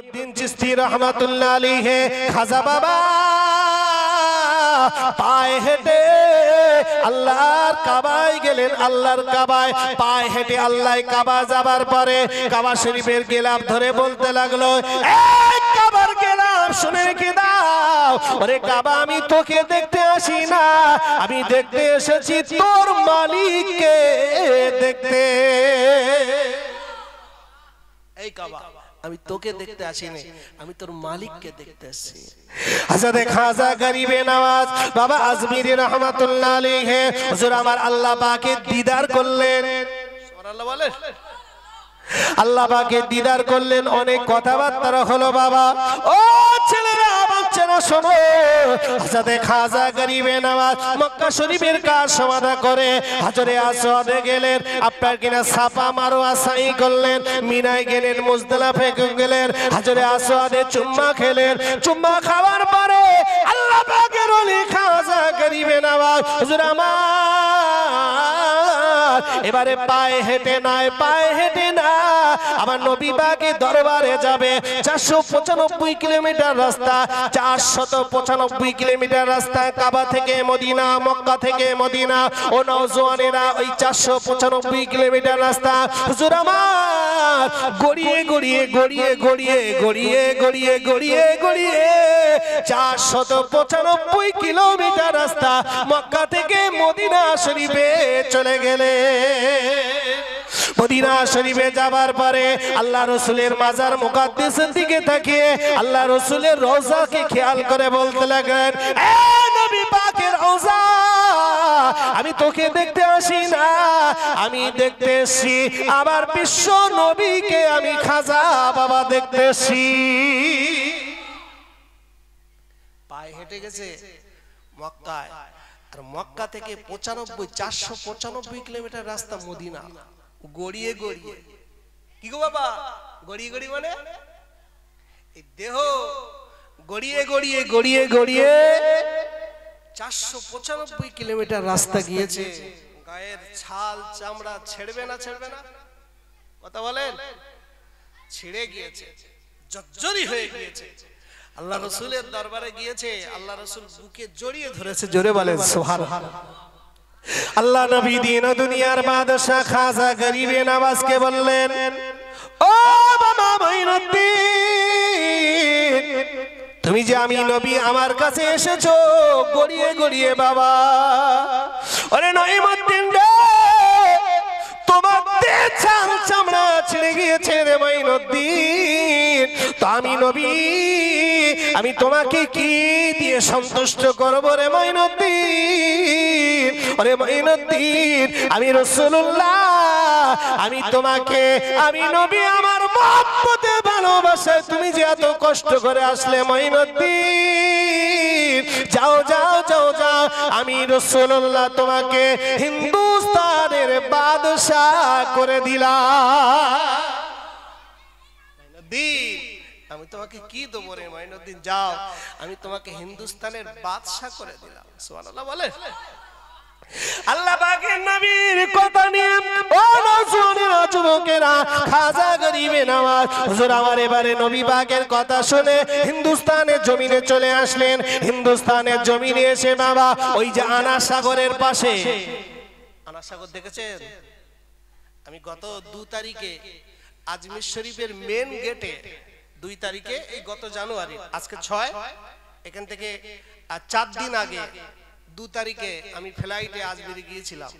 মঈনুদ্দিন চিশতি রহমাতুল্লাহ আলাইহি খাজা বাবা পায়ে হেঁটে আল্লাহর কাবায় গেলেন। আল্লাহর কাবায় পায়ে হেঁটে আল্লাহর কাবা যাবার পরে কাবা শরীফের গিলাফ ধরে বলতে লাগলো, এই কাবার গিলাফ শুনে রেখে দাও, ওরে কাবা আমি তোকে দেখতে আসি না, আমি দেখতে এসেছি তোর মালিককে দেখতে। এই কাবা আমি তোকে দেখতে আসিনি, আমি তোর মালিককে দেখতে আসছি। হযরত খাজা গরিবে নওয়াজ বাবা আজমিরি রহমাতুল্লাহ আলাইহি হুজুর আমার আল্লাহ পাকের দিদার করলেন। সুবহানাল্লাহ বলেন। আল্লাহ পাকের দিদার করলেন, অনেক কথাবার্তা হলো বাবা। ও ছেলেরা বাচ্চারা শোনো, হযরত খাজা গরিবে নওয়াজ মক্কা শরীফের কাজ সমাধা করে হাজরে আসওয়াদে গেলেন, আপনার কিনা সাফা মারওয়া সাই করলেন, মিনায় গেলেন, মুজদালিফায় গেলেন, হাজরে আসওয়াদে চুম্মা খেলেন। চুম্মা খাওয়ার পরে আল্লাহ পাকের ওলি খাজা গরিবে নওয়াজ হুজুর আমার এবারে পায়ে হেঁটে নয়, পায়ে হেঁটে না, আমার নবী পাকের দরবারে যাবে। 495 কিলোমিটার রাস্তা, 495 কিলোমিটার রাস্তা কাবা থেকে মদিনা, মক্কা থেকে মদিনা। ও নওজওয়ানেরা ওই 495 কিলোমিটার রাস্তা হুজুর আমার গড়িয়ে গড়িয়ে গড়িয়ে গড়িয়ে গড়িয়ে গড়িয়ে গড়িয়ে গড়িয়ে 495 কিলোমিটার রাস্তা মক্কা থেকে মদিনা শরীফে চলে গেলে। মদিনা শরীফে যাবার পরে আল্লাহ রসুলের মাজার মুকাদ্দাসের দিকে তাকিয়ে আল্লাহ রসুলের রওজাকে খেয়াল করে বলতে লাগলেন, এ নবী পাকের রওজা, আমি তোকে দেখতে আসি না, আমি দেখতে এসেছি আমার বিশ্ব নবীকে, আমি খাজা বাবা দেখতে এসেছি। পায়ে হেঁটে গেছে মক্কায়, আর মক্কা থেকে 495 কিলোমিটার রাস্তা মদিনা, গড়িয়ে গড়িয়ে। কি গো বাবা, গড়িয়ে গড়িয়ে মানে এই দেহ গড়িয়ে গড়িয়ে গড়িয়ে গড়িয়ে 495 কিলোমিটার রাস্তা গিয়েছে। গায়ের ছাল চামড়া ছেড়বে না, ছেড়বে না, কথা বলেন, ছিঁড়ে গিয়েছে, জর্জরি হয়ে গিয়েছে। আল্লাহ রসুলের দরবারে গিয়েছে, আল্লাহ রসুল বুকে জড়িয়ে ধরেছে, জোরে বলেন সুবহানাল্লাহ। আল্লাহ নবী দিন ও দুনিয়ার বাদশা খাজা গরিবে নওয়াজকে বললেন, ও বাবা মঈনুদ্দিন, তুমি যে আমি নবী আমার কাছে এসেছো গড়িয়ে গড়িয়ে বাবা, ওরে নঈমুদ্দিন রে, তোমার দেহ ছাল চামড়া ছিঁড়ে গিয়েছে রে মঈনুদ্দিন, তো আমি নবী, আমি তোমাকে কি দিয়ে সন্তুষ্ট করবো রে মঈনুদ্দিন? ওরে মঈনুদ্দিন, আমি রাসূলুল্লাহ, আমি তোমাকে, আমি নবী আমার মহব্বতে ভালোবাসায় তুমি যে এত কষ্ট করে আসলে মঈনুদ্দিন, যাও যাও যাও যাও, আমি রাসূলুল্লাহ তোমাকে হিন্দুস্তানের বাদশাহ করে দিলাম। মঈনুদ্দিন, আমি তোমাকে কি দেবো রে মঈনুদ্দিন, যাও, আমি তোমাকে হিন্দুস্তানের বাদশাহ করে দিলাম। সুবহানাল্লাহ বলে। আল্লাহ পাকের নবীর কথা নিয়ে ও নওজওয়ানেরা, যুবকেরা, খাজা গরিবে নওয়াজ হুজুর আমার এবারে নবী পাকের কথা শুনে হিন্দুস্তানের জমিনে চলে আসলেন। হিন্দুস্তানের জমিনে এসে বাবা ওই যে আনা সাগরের পাশে, আনা সাগর দেখেছেন? আমি গত 2 তারিখে আজমির শরীফের মেন গেটে, 2 তারিখে, এই গত জানুয়ারি, আজকে 6, এখান থেকে 4 দিন আগে 2 তারিখে আমি ফ্লাইটে আজমিরে গিয়েছিলাম।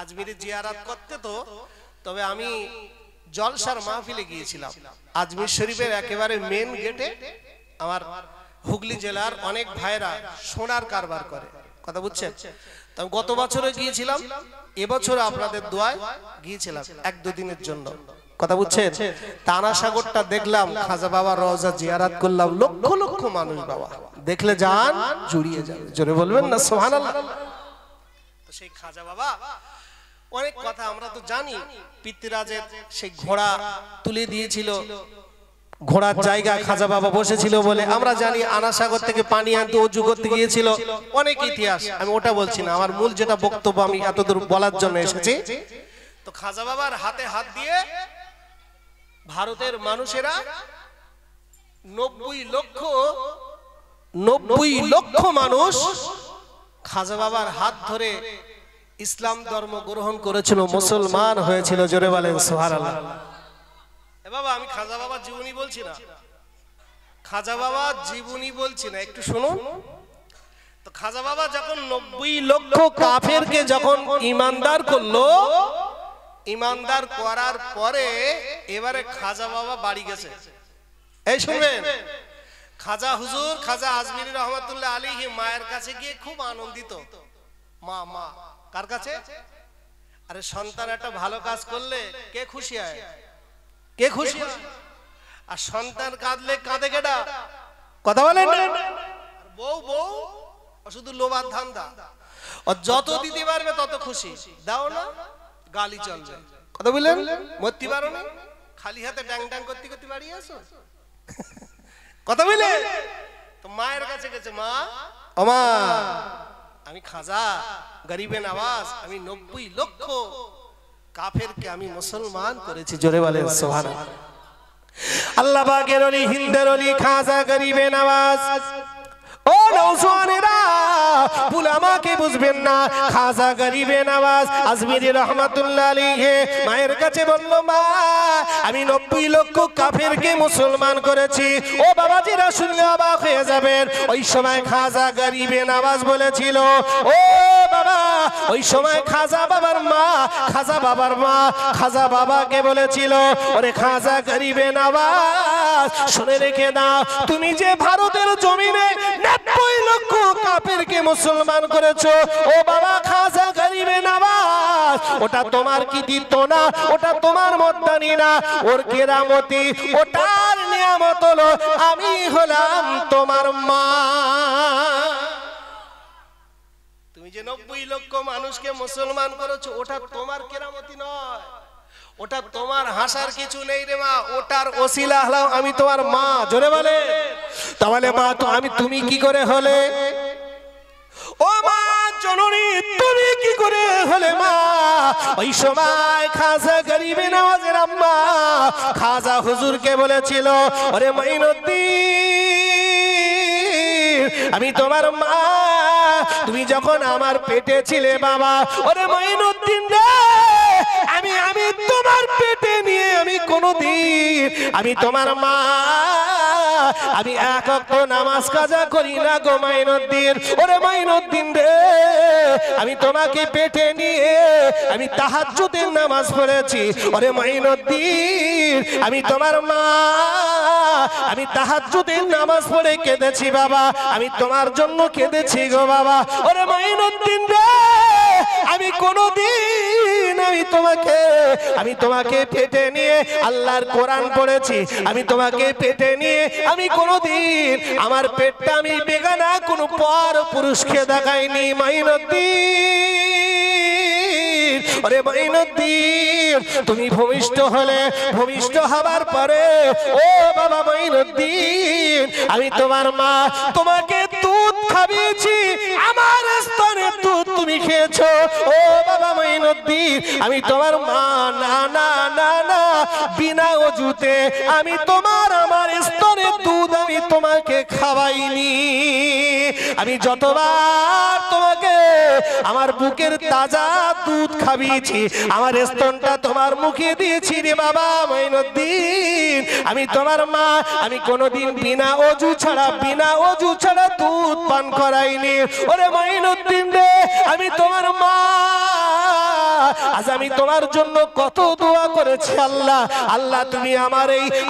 আজমিরে জিয়ারত করতে, তো তবে আমি জলসার মাহফিলে গিয়েছিলাম। আজমির শরীফের একেবারে মেন গেটে আমার হুগলি জেলার অনেক ভাইরা সোনার কারবার করে, কথা বুঝছেন? তো গত বছরে গিয়েছিলাম, এবছর আপনাদের দোয়ায় গিয়েছিলাম 1-2 দিনের জন্য, কথা বুঝছেন? আনা সাগরটা দেখলাম, খাজা বাবার রওজা জিয়ারত করলাম, লক্ষ লক্ষ মানুষ বাবা, দেখলে জান জুড়িয়ে যাবে, জোরে বলবেন না সুবহানাল্লাহ। তো সেই খাজা বাবা অনেক কথা আমরা তো জানি, পিতৃরাজের সেই ঘোড়া তুলে দিয়েছিল, ঘোড়ার জায়গা খাজা বাবা বসেছিল বলে আমরা জানি। আনা সাগর থেকে পানি আনতে ওযু করতে গিয়েছিল, অনেক ইতিহাস, আমি ওটা বলছি না, আমার মূল যেটা বক্তব্য আমি এতদূর বলার জন্য এসেছি। তো খাজা বাবার হাতে হাত দিয়ে ভারতের মানুষেরা 90 লক্ষ মানুষ খাজা বাবার হাত ধরে ইসলাম ধর্ম গ্রহণ করেছিল, মুসলমান হয়েছিল। জোরে বলেন সুবহানাল্লাহ। এ বাবা, আমি খাজা বাবার জীবনী বলছি না, খাজা বাবা জীবনী বলছি না, একটু শুনুন তো। খাজা বাবা যখন 90 লক্ষ কাফেরকে যখন ইমানদার করলো, ইমানদার করার পরে এবারে খাজা বাবা বাড়ি গেছে। এই শুনবেন, খাজা হুজুর খাজা আজমিরি রহমাতুল্লাহ আলাইহি মায়ের কাছে গিয়ে খুব আনন্দিত। মা মা কার কাছে? আরে সন্তান একটা ভালো কাজ করলে কে খুশি হয়? কে খুশি হয়? আর সন্তান কাঁদলে কাঁদে কেডা? কথা বলেন। বউ বউ শুধু লোভার ধান্দা, ও যত দিতে পারবে তত খুশি। দাও না গালি চলবে। কথা বললেন, মরতে পারো না, খালি হাতে ড্যাং ড্যাং করতে করতে বাড়ি আসো। কথা বলে তো মায়ের কাছে গেছে, মা ও মা, আমি খাজা গরিবে নওয়াজ, আমি 90 লক্ষ কাফেরকে আমি মুসলমান করেছি। জোরে বলেন সুবহানাল্লাহ। আল্লাহ পাকের ওলি হিন্দের ওলি খাজা গরিবে নওয়াজ। ও নওজওয়ানেরা, ভুল আমাকে বুঝবেন না। খাজা গরিবে নওয়াজ আজমিরি রহমাতুল্লাহ আলাইহি মায়ের কাছে বলল, মা আমি 90 লক্ষ কাফেরকে মুসলমান করেছি। ও বাবাজিরা শুনলে অবাক হয়ে যাবেন। ওই সময় খাজা গরিবে নওয়াজ বলেছিল, ও বাবা, ওই সময় খাজা বাবার মা, খাজা বাবার মা খাজা বাবাকে বলেছিল, ওরে খাজা গরিবে নওয়াজ শুনে রেখে দাও, তুমি যে ভারতের জমিনে 90 লক্ষ কাফেরকে মুসলমান করেছো, ও বাবা খাজা গরিবে নওয়াজ, ওটা তোমার কৃতিত্ব না, ওটা তোমার মর্দানি না, ওর কেরামতি, ওটার নিয়ামত হলো আমি হলাম তোমার মা। তুমি যে 90 লক্ষ মানুষকে মুসলমান করেছো, ওটা তোমার কেরামতি নয়, ওটা তোমার হাসার কিছু নেই রে মা, ওটার ওসিলা হলাম আমি তোমার মা। জোরে বলে। তাহলে মা তো আমি, তুমি কি করে হলে? ও মা জননী, তুমি কি করে হলে মা? ওই সময় খাজা গরিবে নওয়াজের আম্মা খাজা হুজুরকে বলেছিল, ওরে মাইনুদ্দিন, আমি তোমার মা, তুমি যখন আমার পেটে ছিলে বাবা, ওরে মাইনুদ্দিন রে, আমি তোমার পেটে নিয়ে আমি কোনদিন আমি তোমার মা আমি এক ওয়াক্ত নামাজ কাজা করি না গো মাইনুদ্দিন। ওরে মাইনুদ্দিন রে, আমি তোমাকে পেটে নিয়ে আমি তাহাজ্জুদের নামাজ পড়েছি। ওরে মাইনুদ্দিন, আমি তোমার মা, আমি তাহাজ্জুদের নামাজ পড়ে কেঁদেছি বাবা, আমি তোমার জন্য কেঁদেছি গো বাবা। ওরে মাইনুদ্দিন রে, আমি কোনদিন আমি তোমাকে পেটে নিয়ে আল্লাহর কোরআন পড়েছি, আমি তোমাকে পেটে নিয়ে আমি কোনদিন আমার পেটটা আমি বেগানা কোনো পর পুরুষকে দেখাইনি মাইনুদ্দিন। ওরে মাইনুদ্দিন, তুমি ভূমিষ্ঠ হলে, ভূমিষ্ঠ হবার পরে ও বাবা মাইনুদ্দিন, আমি তোমার মা, তোমাকে দুধ খাইয়েছি, আমার স্তনে দুধ তুমি খেয়েছো। ও বাবা মাইনুদ্দিন, আমি তোমার মা, না না না না, বিনা ওযুতে আমি তোমার আমার স্তনে দুধ আমি তোমাকে খাওয়াইনি। আমি যতবার তোমাকে আমার বুকের তাজা দুধ খাইয়েছি, আমার স্তনটা তোমার মুখে দিয়েছি রে বাবা মাইনুদ্দিন, আমি তোমার মা, আমি কোনোদিন বিনা ওযু ছাড়া দুধ পান করাইনি। ওরে মাইনুদ্দিন রে, আমি তোমার মা, আজ আমি তোমার জন্য কত দোয়া করেছি। আল্লাহ আল্লাহ, তুমি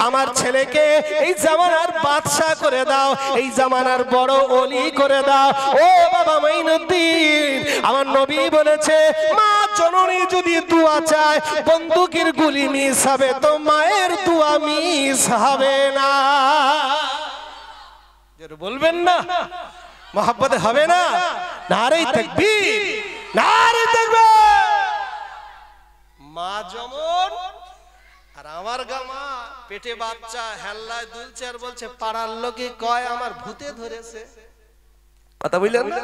আমার ছেলেকে এই জামানার বাদশা করে দাও, এই জামানার বড় ওলি করে দাও। ও বাবা মাইনুদ্দিন, আমার নবী বলেছে, মা জননী যদি দোয়া চায় বন্দুকের গুলি মিস হবে, তো মায়ের দোয়া মিস হবে না। বলবেন না মোহাব্বতে হবে না? নারে তাকবীর, নারে তাকবীর। মা যেমন আর আমার গামা পেটে বাচ্চা হেল্লায় দুলছে আর বলছে, পাড়ার লোকে কয় আমার ভূতে ধরেছে। কথা বললেন না?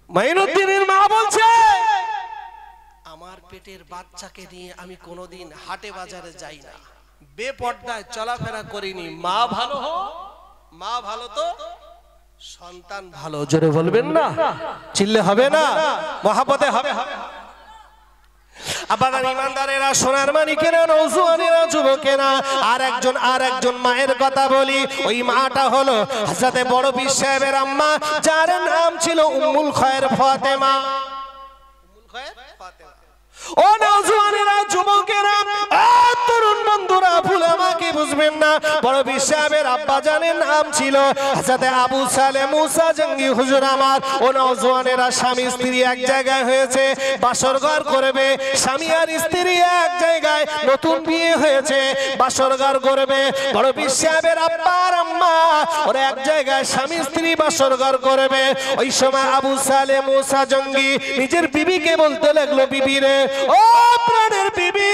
মাইনুদ্দিনের মা বলছে, আমার পেটের বাচ্চাকে নিয়ে আমি কোনোদিন হাটে বাজারে যাই না। বেপর্দায় চলাফেরা করিনি, মা ভালো হো, মা ভালো তো সন্তান ভালো। জোরে বলবেন না, চিল্লে হবে না, মহাপতে হবে। আবাদান ইমানদারেরা, সোনার মানিকেরা, নওজোয়ানেরা, যুবকেরা, আর একজন মায়ের কথা বলি। ওই মাটা হলো হযরতে বড় পীর সাহেবের আম্মা, যার নাম ছিল উম্মুল খায়ের ফাতেমা। উম্মুল খায়ের ফাতেমা। ও নওজোয়ানেরা, যুবকেরা, তরুণ বন্ধুরা, ভুল আমাকে বুঝবেন না। বড় পীর সাহেবের আব্বা জানের নাম ছিল হযরতে আবু সালেহ মুসা জঙ্গি হুজুর আমার। ও নওজোয়ানেরা, স্বামী স্ত্রী এক জায়গায় হয়েছে, বাসর ঘর করবে। স্বামী আর স্ত্রী এক জায়গায়, নতুন বিয়ে হয়েছে, বাসর ঘর করবে। বড় পীর সাহেবের আব্বা আর আম্মা ওরা এক জায়গায়, স্বামী স্ত্রী বাসর ঘর করবে। ওই সময় আবু সালেহ মুসা জঙ্গি নিজের বিবিকে বলতে লাগলো, বিবি রে, ও প্রাণের বিবি,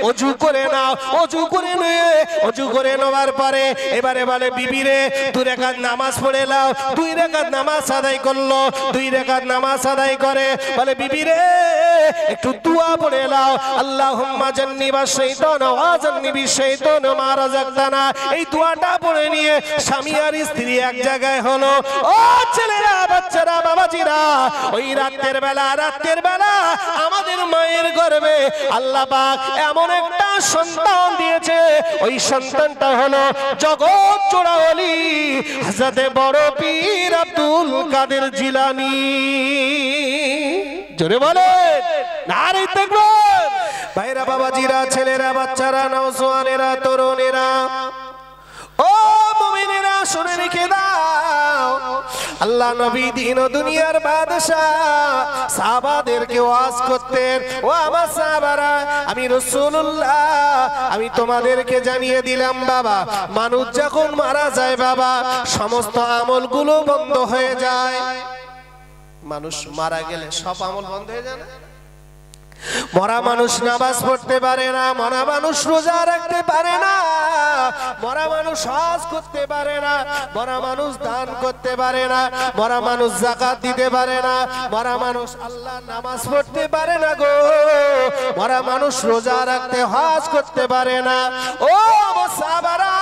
ওযু করে নাও। ওযু করে নিয়ে, ওযু করে নেওয়ার পরে এবারে বলে, বিবি রে, 2 রাকাত নামাজ পড়ে নাও। 2 রাকাত নামাজ আদায় করলো। 2 রাকাত নামাজ আদায় করে বলে, বিবি রে, একটু দোয়া পড়ে নাও। আল্লাহুম্মা জান্নিবাশ শাইতান ওয়া জান্নিবিশ শাইতান মা রাযাকতানা। এই দোয়াটা পড়ে নিয়ে স্বামী আর স্ত্রী এক জায়গায় হলো। ও ছেলেরা, বাচ্চারা, বাবাজিরা, ওই রাতের বেলা আমাদের মায়ের গর্ভে আল্লাহ পাক এমন একটা সন্তান দিয়েছে। ওই সন্তানটা হলো জগৎ জোড়া ওলি হযরতে বড় পীর আব্দুল কাদের জিলানী। জোরে বলেন নারে তাকবীর। ভাইরা, বাবাজিরা, ছেলেরা, বাচ্চারা, নওজোয়ানেরা, তরুণেরা, ও মুমিনেরা, শুনে রেখে দাও, আল্লাহ নবী দিন ও দুনিয়ার বাদশা সাহাবাদেরকে ওয়াজ করতেন। ও আমার সাহাবারা, আমি রাসূলুল্লাহ, আমি তোমাদেরকে জানিয়ে দিলাম বাবা, মানুষ যখন মারা যায় বাবা, সমস্ত আমলগুলো বন্ধ হয়ে যায়। মানুষ মারা গেলে সব আমল বন্ধ হয়ে যায় না? মরা মানুষ নামাজ পড়তে পারে না, মরা মানুষ রোজা রাখতে পারে না, মরা মানুষ হজ করতে পারে না, মরা মানুষ দান করতে পারে না, মরা মানুষ যাকাত দিতে পারে না, মরা মানুষ আল্লাহ নামাজ পড়তে পারে না গো, মরা মানুষ রোজা রাখতে হজ করতে পারে না। ও সাহাবারা,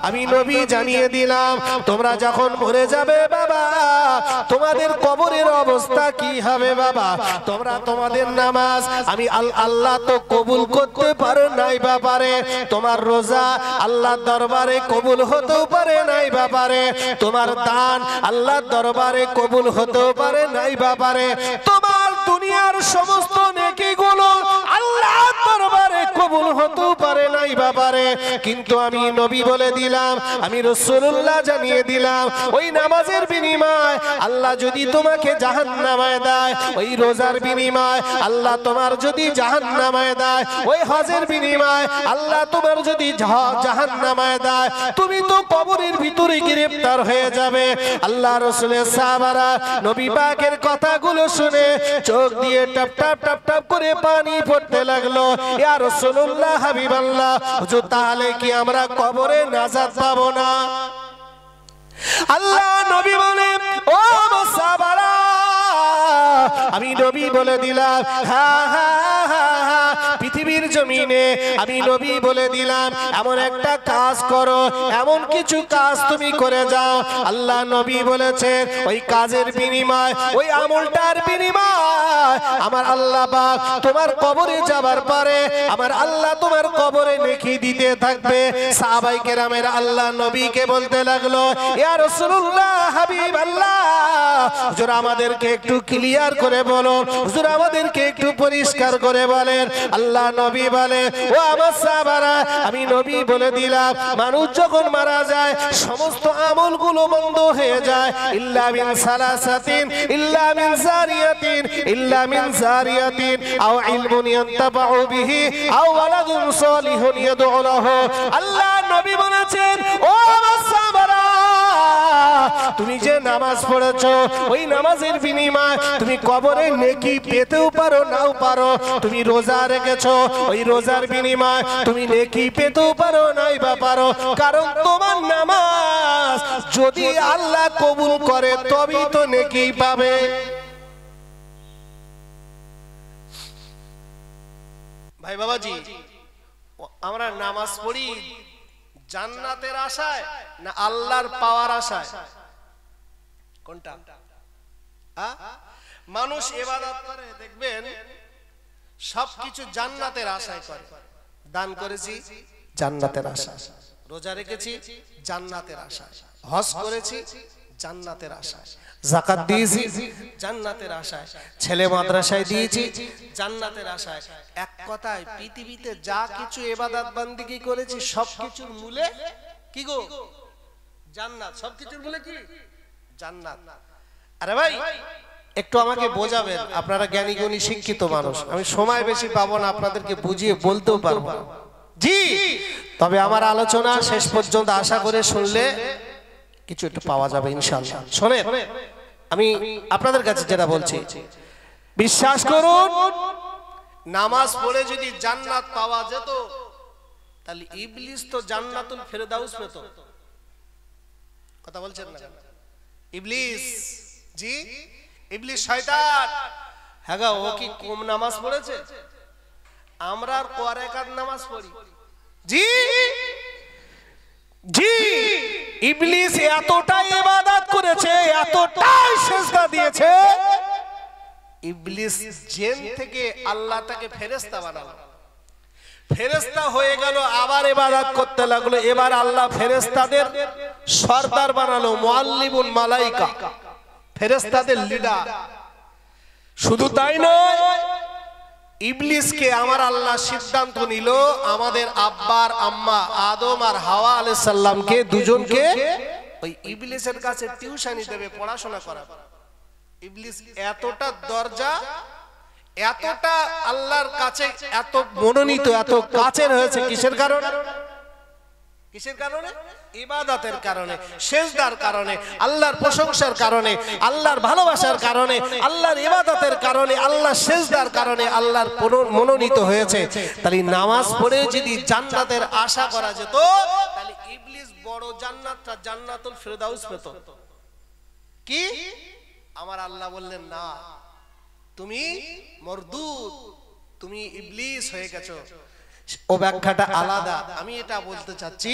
আমি নবী জানিয়ে দিলাম, তোমরা যখন মরে যাবে বাবা, তোমাদের কবরের অবস্থা কি হবে বাবা? তোমরা তোমাদের নামাজ আমি আল্লাহ তো কবুল করতে পারে নাই ব্যাপারে, তোমার রোজা আল্লাহর দরবারে কবুল হতেও পারে নাই ব্যাপারে, তোমার দান আল্লাহর দরবারে কবুল হতেও পারে নাই ব্যাপারে, তোমার দুনিয়ার সমস্ত নেকিগুলো আল্লাহর দরবারে কবুল হতেও পারে নাই ব্যাপারে। কিন্তু আমি নবী বলে দিলাম, আমি রাসূলুল্লাহ জানিয়ে দিলাম, ওই নামাজের বিনিময় আল্লাহ যদি তোমাকে জাহান্নামে দেয়, ওই রোজার বিনিময় আল্লাহ তোমার যদি জাহান্নামে দেয়, ওই হজের বিনিময় আল্লাহ তোমার যদি জাহান্নামে দেয়, তুমি তো কবরের ভিতরে গ্রেফতার হয়ে যাবে। আল্লাহ রাসূলের সাহাবারা নবী পাকের কথাগুলো শুনে চোখ দিয়ে টপ টপ টপ টপ করে পানি পড়তে লাগলো। ইয়া রাসূলুল্লাহ, হাবিবাল্লাহ, হুজুর তাহলে কি আমরা কবরে নাজাত পাবো না? আল্লাহ নবী বলে, ও সাহাবারা, আমি নবী বলে দিলাম, হ্যাঁ হ্যাঁ হ্যাঁ, পৃথিবীর জমিনে আমি নবী বলে দিলাম, এমন একটা কাজ করো, এমন কিছু কাজ তুমি করে যাও। আল্লাহ নবী বলেছেন, ওই কাজের বিনিময়, ওই আমলটার বিনিময় আমার আল্লাহ পাক তোমার কবরে যাবার পরে আমার আল্লাহ তোমার কবরে নেকি দিতে থাকবে। সাহাবায়ে কেরামের আল্লাহ নবীকে বলতে লাগলো, ইয়া রাসূলুল্লাহ, হাবিবাল্লাহ, হুজুর আমাদেরকে একটু ক্লিয়ার করে বলো, হুজুর আমাদেরকে একটু পরিষ্কার করে বলেন। আল্লাহ নবী বলে, ও আমার সাহাবারা, আমি নবী বলে দিলাম, মানুষ যখন মারা যায় সমস্ত আমলগুলো বন্ধ হয়ে যায়, ইল্লা মিন সালাসাতিন, ইল্লা মিন জারিয়াতিন, ইল্লা মিন জারিয়াতিন আও ইলমুন ইয়ানতাফাউ বিহি আও ওয়ালাদুন সালিহুন ইয়াদউ লাহু। আল্লাহ নবী বলেছেন, ও আমার সাহাবারা, তুমি যে নামাজ পড়েছো, ওই নামাজের বিনিময় তুমি কবরে নেকি পেতেও পারো নাও পারো। তুমি রোজা রেখেছো, ওই রোজার বিনিময় তুমি নেকি পেতেও পারো নাই বা পারো, কারণ তোমার নামাজ যদি আল্লাহ কবুল করে তবেই তো নেকি পাবে। ভাই বাবাজি, আমরা নামাজ পড়ি জান্নাতের আশায় না আল্লাহর পাওয়ার আশায়? কোনটা? মানুষ ইবাদত করে দেখবেন সবকিছু জান্নাতের আশায় করে। দান করেছি জান্নাতের আশায়, রোজা রেখেছি জান্নাতের আশায়, হজ করেছি জান্নাতের আশায়, যাকাত দিয়েছি জান্নাতের আশায়, ছেলে মাদ্রাসায় দিয়েছি জান্নাতের আশায়। এক কথায় পৃথিবীতে যা কিছু ইবাদত বান্দিগি করেছি সবকিছুর মূলে কি গো? জান্নাত। সবকিছুর মূলে কি? জান্নাত। আরে ভাই একটু আমাকে বোঝাবেন, আপনারা জ্ঞানী গুণী শিক্ষিত মানুষ, আমি সময় বেশি পাবো না, আপনাদেরকে বুঝিয়ে বলতেও পারবো না জি। তবে আমার আলোচনা শেষ পর্যন্ত আশা করে শুনলে কিছু একটু পাওয়া যাবে ইনশাআল্লাহ। শোনেন, আমি আপনাদের কাছে যেটা বলছি, বিশ্বাস করুন, নামাজ পড়ে যদি জান্নাত পাওয়া যেত তাহলে ইবলিস তো জান্নাতুল ফেরদাউস পেত। কথা বলছেন না? ইবলিস, জি ইবলিস শয়তান, হ্যাঁ গো, ও কি কম নামাজ পড়েছে? আমরা আর কয় রাকাত নামাজ পড়ি জি জি। ইবলিস এতটাই ইবাদত করেছে, এতটাই সিজদা দিয়েছে, ইবলিস জিন থেকে আল্লাহ তাকে ফেরেশতা বানালো। ফেরেশতা হয়ে গেল, আবার ইবাদত করতে লাগলো। এবার আল্লাহ ফেরেশতাদের সরদার বানালো, মুআল্লিমুল মালাইকা, ফেরেশতাদের লিডার। শুধু তাই নয়, ইবলিসকে আমার আল্লাহ সিদ্ধান্ত নিল আমাদের আব্বার আম্মা আদম আর হাওয়া আলাইহিস সালামকে দুজনকে ওই ইবলিসের কাছে টিউশনি দেবে, পড়াশোনা করাবে। ইবলিস এতটা দরজা, এতটা আল্লাহর কাছে এত মনোনীত, এত কাছের হয়েছে কিসের কারণে? কিসের কারণে? ইবাদতের কারণে, সিজদার কারণে, আল্লাহর প্রশংসার কারণে, আল্লাহর ভালোবাসার কারণে, আল্লাহর ইবাদতের কারণে, আল্লাহর সিজদার কারণে আল্লাহর মনোনীত হয়েছে। তাহলে নামাজ পড়ে যদি জান্নাতের আশা করা যেত তাহলে ইবলিস বড় জান্নাতটা জান্নাতুল ফেরদাউস পেত। কি? আমার আল্লাহ বললেন না, তুমি মরদুদ, তুমি ইবলিস হয়ে গেছো। ও ব্যাখ্যাটা আলাদা। আমি এটা বলতে চাচ্ছি,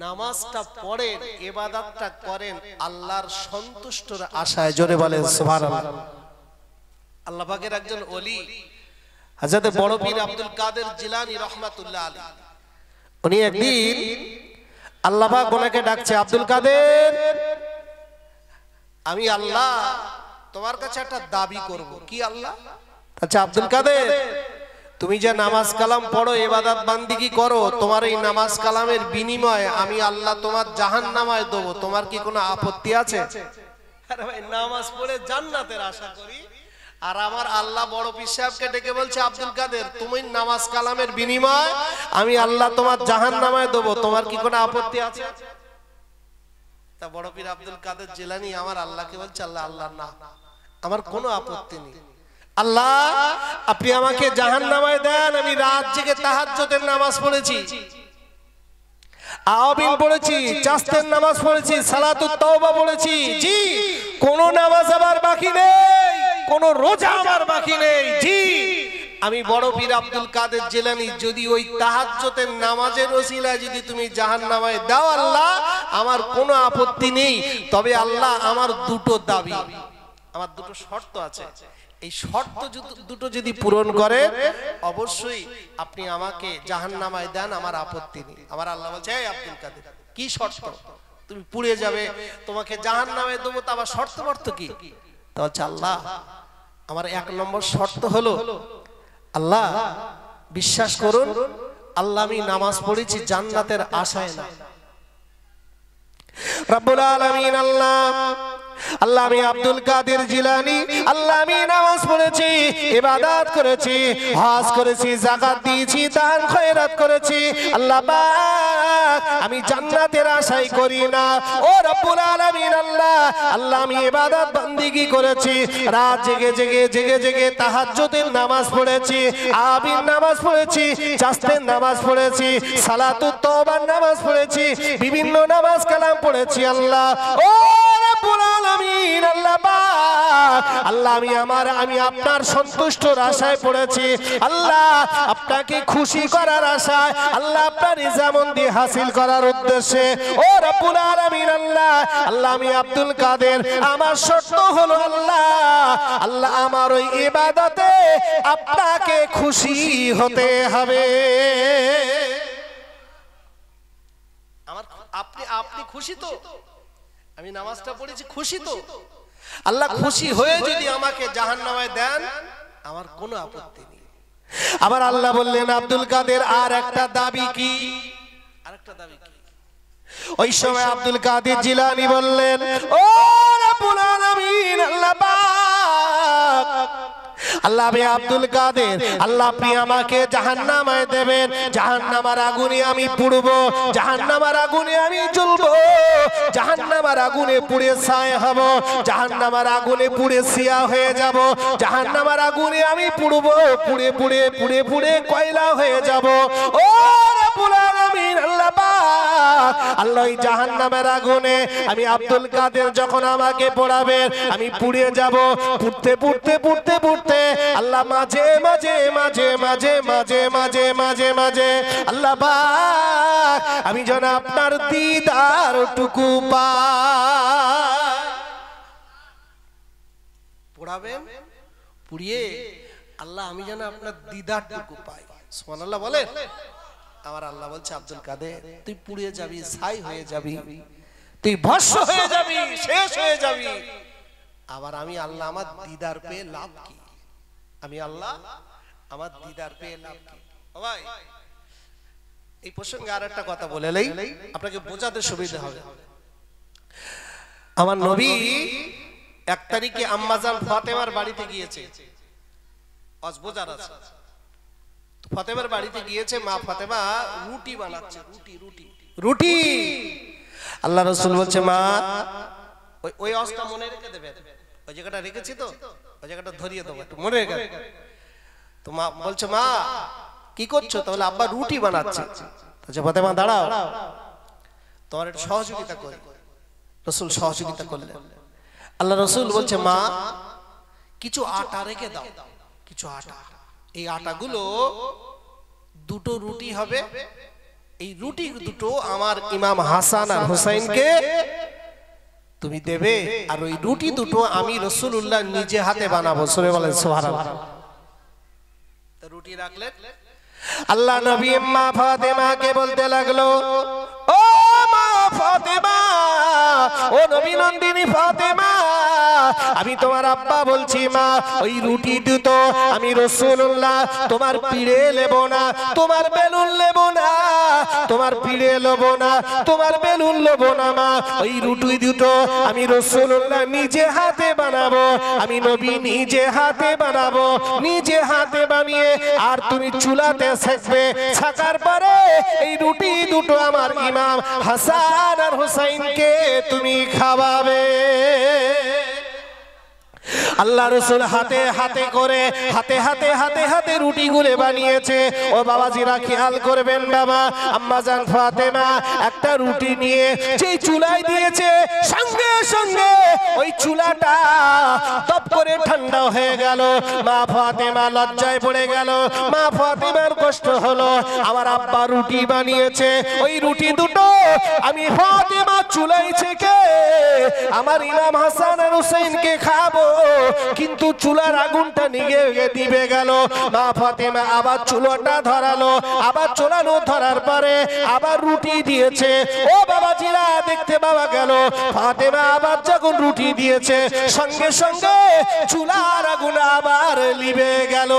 নামাজটা পড়েন, ইবাদতটা করেন আল্লাহর সন্তুষ্টর আশায়। জোরে বলেন সুবহানাল্লাহ। আল্লাহ পাকের একজন ওলি হযরত বড় পীর আব্দুল কাদের জিলানী রাহমাতুল্লাহ আলাইহি, উনি একদিন আল্লাহ পাক ওনাকে ডাকছে, আব্দুল কাদের, আমি আল্লাহ তোমার কাছে একটা দাবি করব। কি আল্লাহ? আচ্ছা আব্দুল কাদের, তুমি যে নামাজ কালাম পড়ো, ইবাদত বান্দিগি করো, তোমার এই নামাজ কালামের বিনিময়ে আমি আল্লাহ তোমার জাহান্নামায় দেব, তোমার কি কোনো আপত্তি আছে? আরে ভাই, নামাজ পড়ে জান্নাতের আশা করি, আর আমার আল্লাহ বড় পীর সাহেবকে ডেকে বলছে, আব্দুল কাদের, তুমি নামাজ কালামের বিনিময়ে আমি আল্লাহ তোমার জাহান্নামায় দেব, তোমার কি কোনো আপত্তি আছে? তা বড় পীর আব্দুল কাদের জিলানী আমার আল্লাহকে বলছে, আল্লাহ আল্লাহ না, আমার কোনো আপত্তি নেই। আল্লাহ আপনি আমাকে জাহান্নামায় দেন, আমি রাত জেগে তাহাজ্জুদের নামাজ পড়েছি, আওয়াবিল পড়েছি, চাস্তের নামাজ পড়েছি, সালাতুত তাওবা পড়েছি, জি কোন নামাজ আমার বাকি নেই, কোন রোজা আমার বাকি নেই, জি। আমি বড় পীর আব্দুল কাদের জিলানী, যদি ওই তাহাজ্জুদের নামাজের ওসিলায় যদি তুমি জাহান্নামায় দাও আল্লাহ, আমার কোনো আপত্তি নেই। তবে আল্লাহ আমার দুটো দাবি, আমার দুটো শর্ত আছে, এই শর্ত দুটো যদি পূরণ করে অবশ্যই আপনি আমাকে জাহান্নামায় দেন, আমার আপত্তি নেই। আমার আল্লাহ বলছে, এই আব্দুল কাদের, কি শর্ত? তুমি পুড়ে যাবে, তোমাকে জাহান্নামায় দেবো, তা আবার শর্ত বর্ত কি? তা বলছে, আল্লাহ আমার এক নম্বর শর্ত হলো, আল্লাহ বিশ্বাস করুন, আল্লাহ আমি নামাজ পড়েছি জান্নাতের আশায় না। রব্বুল আলামিন আল্লাহ, আল্লাহ আমি আব্দুল কাদের জিলানী, আল্লাহ আমি নামাজ পড়েছি, ইবাদত করেছি, হজ করেছি, যাকাত দিয়েছি, দান খয়রাত করেছি, আল্লাহ পাক আমি জান্নাতের আশাই করি না। ও রব্বুল আলামিন আল্লাহ, আল্লাহ আমি ইবাদত বান্দিগি করেছি, রাত জেগে জেগে জেগে জেগে তাহাজ্জুদের নামাজ পড়েছি, আবির নামাজ পড়েছি, চাস্তের নামাজ পড়েছি, সালাতুত তাওবার নামাজ পড়েছি, বিভিন্ন নামাজ কালাম পড়েছি। আল্লাহ ও রব্বুল আলামিন, আলামিন আল্লাহ পাক, আল্লাহ আমি আপনার সন্তুষ্টর আশায় পড়েছি আল্লাহ, আপনাকে খুশি করার আশায় আল্লাহ, আপনার রিজামন্দি হাসিল করার উদ্দেশ্যে ও রব্বুল আলামিন আল্লাহ, আল্লাহ আমি আব্দুল কাদের, আমার শর্ত হলো আল্লাহ, আল্লাহ আমার ওই ইবাদতে আপনাকে খুশি হতে হবে। আমার আপনি খুশি তো? আমি নামাজটা পড়েছি খুশি তো? আল্লাহ খুশি হয়ে যদি আমাকে জাহান্নামে দেন আমার কোনো আপত্তি নেই। আবার আল্লাহ বললেন আব্দুল কাদের আর একটা দাবি কি? আরেকটা দাবি কি? ওই সময় আব্দুল কাদের জিলানী বললেন ও রব্বুল আলামিন আল্লাহ পাক, আল্লাহ আমি আব্দুল কাদের, আল্লাহ আপনি আমাকে জাহান্নামে দেবেন, জাহান্নামের আগুনে আমি পুড়ব, জাহান্নামের আগুনে আমি জ্বলবো, জাহান্নামের আগুনে পুড়ে ছাই হব, জাহান্নামের আগুনে পুড়ে সিয়া হয়ে যাব, জাহান্নামের আগুনে আমি পুড়ব, পুড়ে পুড়ে পুড়ে পুড়ে কয়লা হয়ে যাব। ও রব্বুল আলামিন আল্লাহ পাক, আল্লাহ এই জাহান্নামের আগুনে আমি আব্দুল কাদের যখন আমাকে পোড়াবেন আমি পুড়ে যাব, পুড়তে পুড়তে পুড়তে পুড়তে আল্লাহ মাঝে মাঝে মাঝে মাঝে মাঝে মাঝে মাঝে মাঝে আল্লাহ পাক আমি যেন আপনার দিদার টুকু পাই। পোড়াবেন, পুড়িয়ে আল্লাহ আমি যেন আপনার দিদার টুকু পাই। সুবহানাল্লাহ বলে। আমার আল্লাহ বলছে আব্দুল কাদের তুই পুড়িয়ে যাবি, ছাই হয়ে যাবি, তুই ভস্ম হয়ে যাবি, শেষ হয়ে যাবি, আবার আমি আল্লাহ আমার দিদার পেয়ে লাভ কি? আমি আল্লাহ আমার দিদার পেয়ে লাভ কি? ভাই এই প্রসঙ্গে আর একটা কথা বলে নেই, আপনাকে বোঝাতে সুবিধা হবে। আমার নবী 1 তারিখে আম্মাজান ফাতেমার বাড়িতে গিয়েছে, বোঝার আছে, ফাতেমার বাড়িতে গিয়েছে, মা ফাতেমা রুটি বানাচ্ছে, রুটি রুটি রুটি। আল্লাহ রাসূল বলছে মা ওই অবস্থা মনে রেখে দেবে, ওই জায়গাটা রেখেছি তো ওই জায়গাটা ধরিয়ে দেবো, একটু মনে রেখে। তো মা বলছে মা কি করছো? তাহলে আব্বা রুটি বানাচ্ছে। আচ্ছা ফাতেমা দাঁড়াও, তোমার একটু সহযোগিতা করি। রাসূল সহযোগিতা করলেন। আল্লাহ রাসূল বলছে মা কিছু আটা রেখে দাও, কিছু আটা, এই আটাগুলো দুটো রুটি হবে, এই রুটি দুটো আমার ইমাম হাসান আর হুসাইনকে তুমি দেবে, আর ওই রুটি দুটো আমি রাসূলুল্লাহ নিজে হাতে বানাবো। সূরা বলেন সুবহানাল্লাহ। তো রুটি রাখলেন, আল্লাহ নবী মা ফাতেমাকে বলতে লাগলো ও মা ফাতেমা, ও নবী নন্দিনী ফাতেমা, আমি তোমার আব্বা বলছি মা ওই রুটি দুটো আমি রাসূলুল্লাহ তোমার পিড়ে নেব না, তোমার বেলুন নেব না, তোমার পিড়ে নেব না, তোমার বেলুন নেব না মা, ওই রুটি দুটো আমি রাসূলুল্লাহ নিজে হাতে বানাবো, আমি নবী নিজে হাতে বানাবো, নিজে হাতে বানিয়ে আর তুমি চুলাতে সেকবে, ছাকার পরে এই রুটি দুটো আমার ইমাম হাসান আর হুসাইনকে তুমি খাওয়াবে। আল্লাহ রাসূল হাতে হাতে করে হাতে হাতে হাতে হাতে রুটি গুলে বানিয়েছে। ও বাবাজিরা খেয়াল করবেন বাবা, আম্মাজান ফাতেমা একটা রুটি নিয়ে যেই চুলায় দিয়েছে সঙ্গে সঙ্গে ওই চুলাটা তপ করে ঠান্ডা হয়ে গেল। মা ফাতেমা লজ্জায় পড়ে গেল, মা ফাতেমার কষ্ট হলো, আমার আব্বা রুটি বানিয়েছে, ওই রুটি দুটো আমি ফাতেমা চুলায় ছেকে আমার ইমাম হাসান আর হুসাইনকে খাবো, কিন্তু চুলার আগুনটা নিভে দিবে গেল। মা ফাতেমা আবার চুলাটা ধরালো, আবার চুলানো ধরার পরে আবার রুটি দিয়েছে। ও বাবাজিরা দেখতে পাওয়া গেল ফাতেমা আবার যখন রুটি দিয়েছে সঙ্গে সঙ্গে চুলার আগুন আবার নিভে গেল।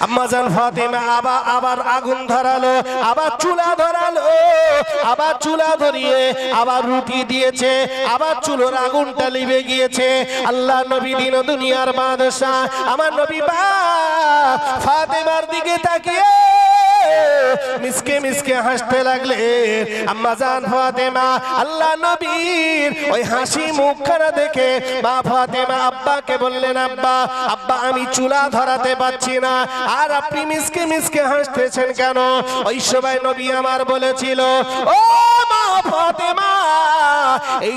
আম্মাজান ফাতেমা আবার আগুন ধরালো, আবার চুলা ধরালো, আবার চুলা ধরিয়ে আবার রুটি দিয়েছে, আবার চুলোর আগুনটা লিভে গিয়েছে। আল্লাহ নবী দিন দুনিয়ার বাদশাহ আমার নবী ফাতেমার দিকে তাকিয়ে মিসকে মিসকে হাসতে লাগলে। আম্মাজান ফাতেমা আল্লাহ নবীর ওই হাসি মুখখানা দেখে মা ফাতেমা আব্বাকে বললেন আব্বা আব্বা আমি চুলা ধরাতে পারছি না, আর আপনি মিসকে মিসকে হাসতেছেন কেন? ওই সময় নবী আমার বলেছিল ও মা ফাতেমা এই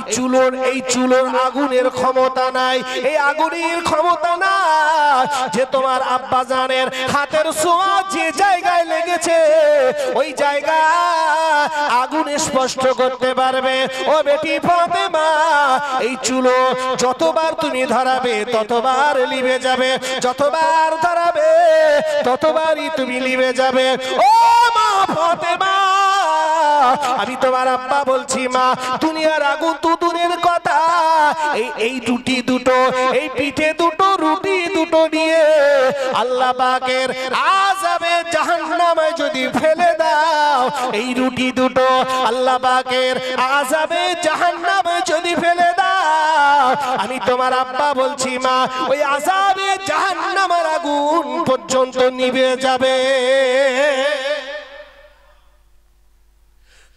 চুলোর আগুনের ক্ষমতা নাই, এই আগুনের ক্ষমতা নাই যে তোমার আব্বা জানের হাতের ছোঁয়া যে জায়গায় লেগেছে ওই জায়গা আগুন স্পষ্ট করতে পারবে। ও বেটি ফাতেমা, এই চুলো যতবার তুমি ধরাবে ততবার লিভে যাবে, যতবার ধরাবে ততবারই তুমি লিভে যাবে। ও মা ফাতেমা, আমি তোমার আব্বা বলছি মা, দুনিয়ার আগুন তো দূরের কথা, এই রুটি দুটো, এই পিঠে দুটো, রুটি দুটো নিয়ে আল্লাহ পাকের আযাবে জাহান্নামে যদি ফেলে দাও, এই রুটি দুটো আল্লাহ পাকের আযাবে জাহান্নামে যদি ফেলে দাও, আমি তোমার আব্বা বলছি মা, ওই আযাবে জাহান্নামের আগুন পর্যন্ত নিভে যাবে।